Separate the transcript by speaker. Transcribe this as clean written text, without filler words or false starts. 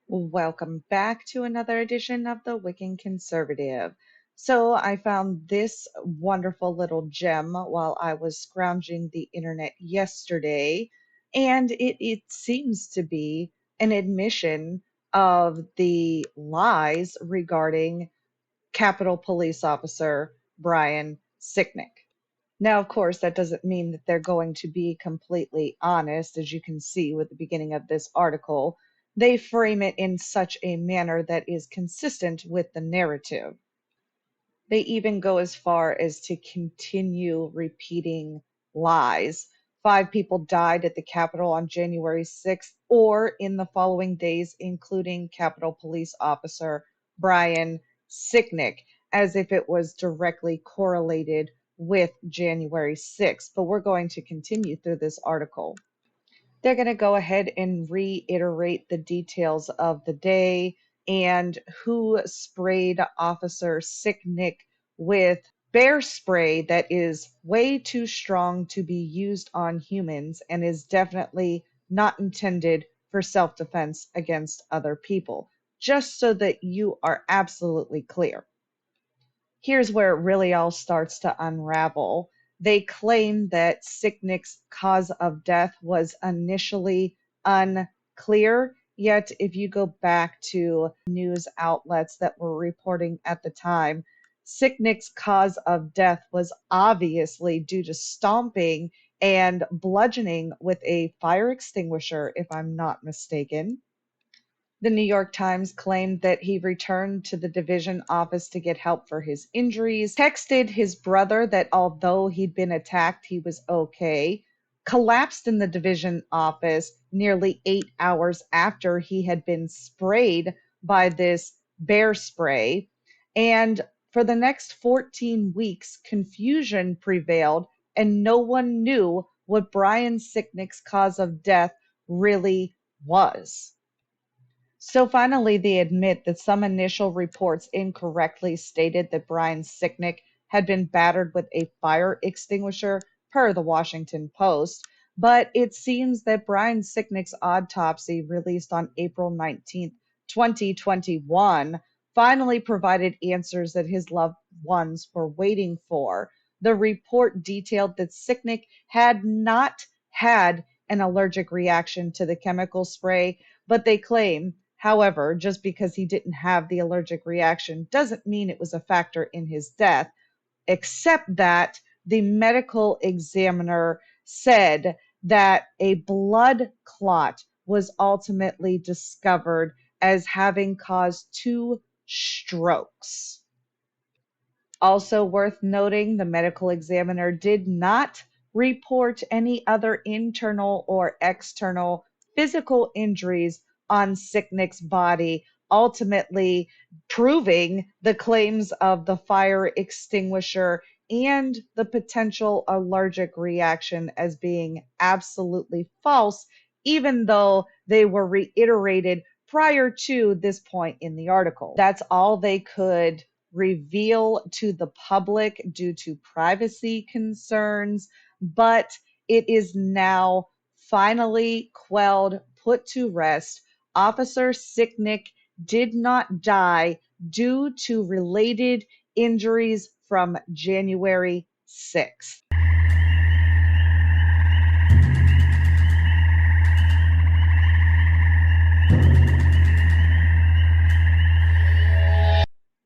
Speaker 1: Welcome back to another edition of the Wiccan Conservative. So, I found this wonderful little gem while I was scrounging the internet yesterday, and it seems to be an admission of the lies regarding Capitol Police Officer Brian Sicknick. Now, of course, that doesn't mean that they're going to be completely honest, as you can see with the beginning of this article. They frame it in such a manner that is consistent with the narrative. They even go as far as to continue repeating lies. Five people died at the Capitol on January 6th or in the following days, including Capitol Police Officer Brian Sicknick, as if it was directly correlated with January 6th. But we're going to continue through this article. They're going to go ahead and reiterate the details of the day and who sprayed Officer Sicknick with bear spray that is way too strong to be used on humans and is definitely not intended for self defense against other people. Just so that you are absolutely clear. Here's where it really all starts to unravel. They claim that Sicknick's cause of death was initially unclear, yet, if you go back to news outlets that were reporting at the time, Sicknick's cause of death was obviously due to stomping and bludgeoning with a fire extinguisher, if I'm not mistaken. The New York Times claimed that he returned to the division office to get help for his injuries, texted his brother that although he'd been attacked, he was okay, collapsed in the division office nearly 8 hours after he had been sprayed by this bear spray. And for the next 14 weeks, confusion prevailed, and no one knew what Brian Sicknick's cause of death really was. So finally, they admit that some initial reports incorrectly stated that Brian Sicknick had been battered with a fire extinguisher, per the Washington Post. But it seems that Brian Sicknick's autopsy, released on April 19th, 2021, finally provided answers that his loved ones were waiting for. The report detailed that Sicknick had not had an allergic reaction to the chemical spray, but they claim, however, just because he didn't have the allergic reaction doesn't mean it was a factor in his death, except that the medical examiner said that a blood clot was ultimately discovered as having caused two strokes. Also worth noting, the medical examiner did not report any internal or external physical injuries on Sicknick's body, ultimately proving the claims of the fire extinguisher and the potential allergic reaction as being absolutely false, even though they were reiterated prior to this point in the article. That's all they could reveal to the public due to privacy concerns, but it is now finally quelled, put to rest. Officer Sicknick did not die due to related injuries from January 6th.